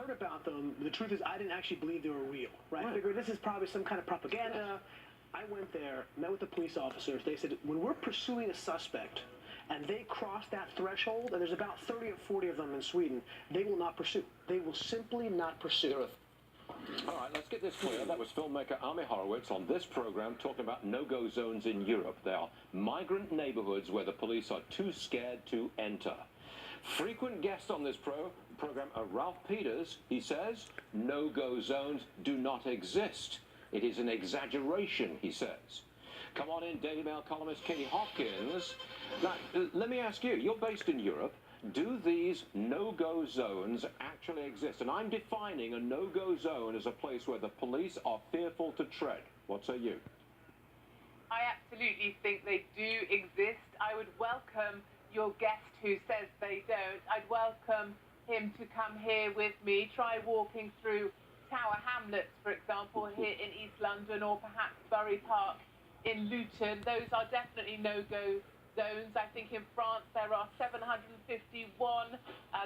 heard about them, the truth is I didn't actually believe they were real, right? I figured this is probably some kind of propaganda. I went there, met with the police officers. They said, when we're pursuing a suspect and they cross that threshold, and there's about 30 or 40 of them in Sweden, they will not pursue. They will simply not pursue. All right, let's get this clear. That was filmmaker Ami Horowitz on this program talking about no-go zones in Europe. They are migrant neighborhoods where the police are too scared to enter. Frequent guest on this program are Ralph Peters. He says no-go zones do not exist. It is an exaggeration, he says. Come on in, Daily Mail columnist Katie Hopkins. Now, let me ask you, you're based in Europe. Do these no-go zones actually exist? And I'm defining a no-go zone as a place where the police are fearful to tread. What say you? I absolutely think they do exist. I would welcome your guest who says they don't. I'd welcome him to come here with me, try walking through Tower Hamlets, for example, here in East London, or perhaps Bury Park in Luton. Those are definitely no-go zones. I think in France there are 751.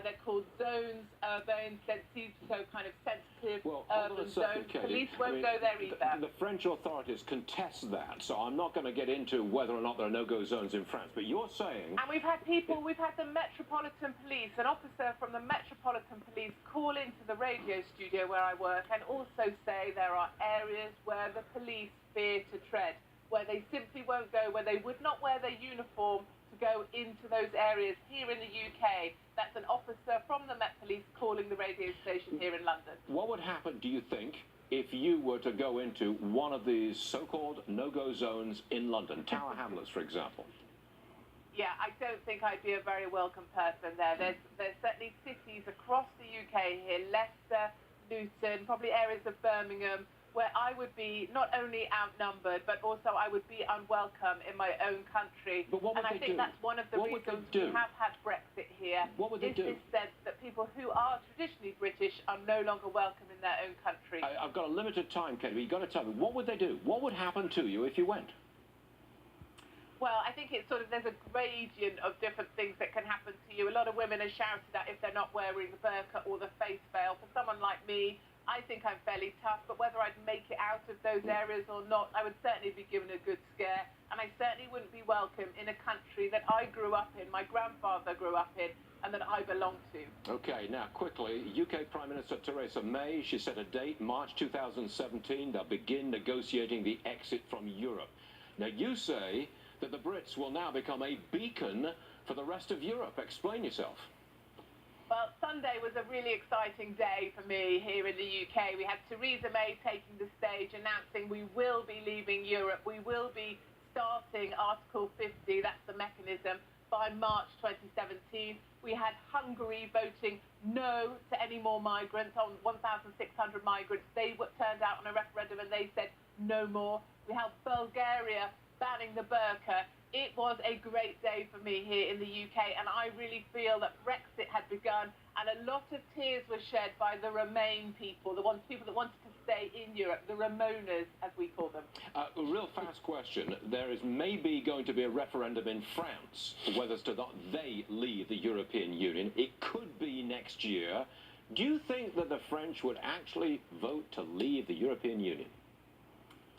They're called zones urbaines, so kind of sensitive urban zones. Police won't go there either. The French authorities contest that, so I'm not going to get into whether or not there are no-go zones in France. But you're saying... And we've had the Metropolitan Police, an officer from the Metropolitan Police call into the radio studio where I work and also say there are areas where the police fear to tread, where they simply won't go, where they would not wear their uniform to go into those areas here in the UK. That's an officer from the Met Police calling the radio station here in London. What would happen, do you think, if you were to go into one of these so-called no-go zones in London, Tower Hamlets, for example? Yeah, I don't think I'd be a very welcome person there. There's certainly cities across the UK here, Leicester, Luton, probably areas of Birmingham, where I would be not only outnumbered, but also I would be unwelcome in my own country. But what would they do? I think that's one of the reasons we have had Brexit here. What would they do? This sense that people who are traditionally British are no longer welcome in their own country. I've got a limited time, Katie, but you've got to tell me, what would they do? What would happen to you if you went? Well, I think it's there's a gradient of different things that can happen to you. A lot of women are shouted at if they're not wearing the burqa or the face veil. For someone like me, I think I'm fairly tough, but whether I'd make it out of those areas or not, I would certainly be given a good scare, and I certainly wouldn't be welcome in a country that I grew up in, my grandfather grew up in, and that I belong to. Okay, now quickly, UK Prime Minister Theresa May, she set a date, March 2017, they'll begin negotiating the exit from Europe. Now you say that the Brits will now become a beacon for the rest of Europe. Explain yourself. Well, Sunday was a really exciting day for me here in the UK. We had Theresa May taking the stage, announcing we will be leaving Europe. We will be starting Article 50, that's the mechanism, by March 2017. We had Hungary voting no to any more migrants, on 1,600 migrants. They turned out on a referendum and they said no more. We had Bulgaria banning the burqa. It was a great day for me here in the UK, and I really feel that Brexit had begun, and a lot of tears were shed by the Remain people, people that wanted to stay in Europe, the Ramonas, as we call them. A real fast question. There is maybe going to be a referendum in France whether they leave the European Union. It could be next year. Do you think that the French would actually vote to leave the European Union?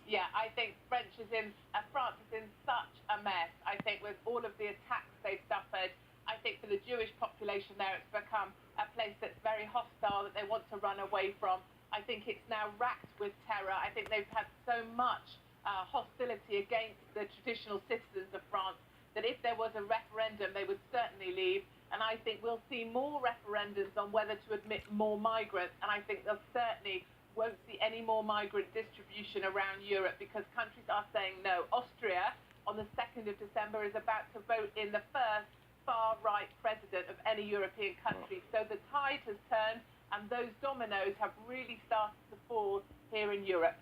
Yeah, I think France is in such a mess. I think with all of the attacks they've suffered, I think for the Jewish population there, it's become a place that's very hostile, that they want to run away from. I think it's now racked with terror. I think they've had so much hostility against the traditional citizens of France that if there was a referendum, they would certainly leave. And I think we'll see more referendums on whether to admit more migrants. And I think they'll certainly won't see any more migrant distribution around Europe because countries are saying no. Austria, on the 2nd of December, is about to vote in the first far-right president of any European country. So the tide has turned, and those dominoes have really started to fall here in Europe.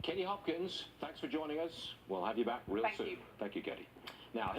Katie Hopkins, thanks for joining us. We'll have you back real soon. Thank you. Thank you, Katie. Now.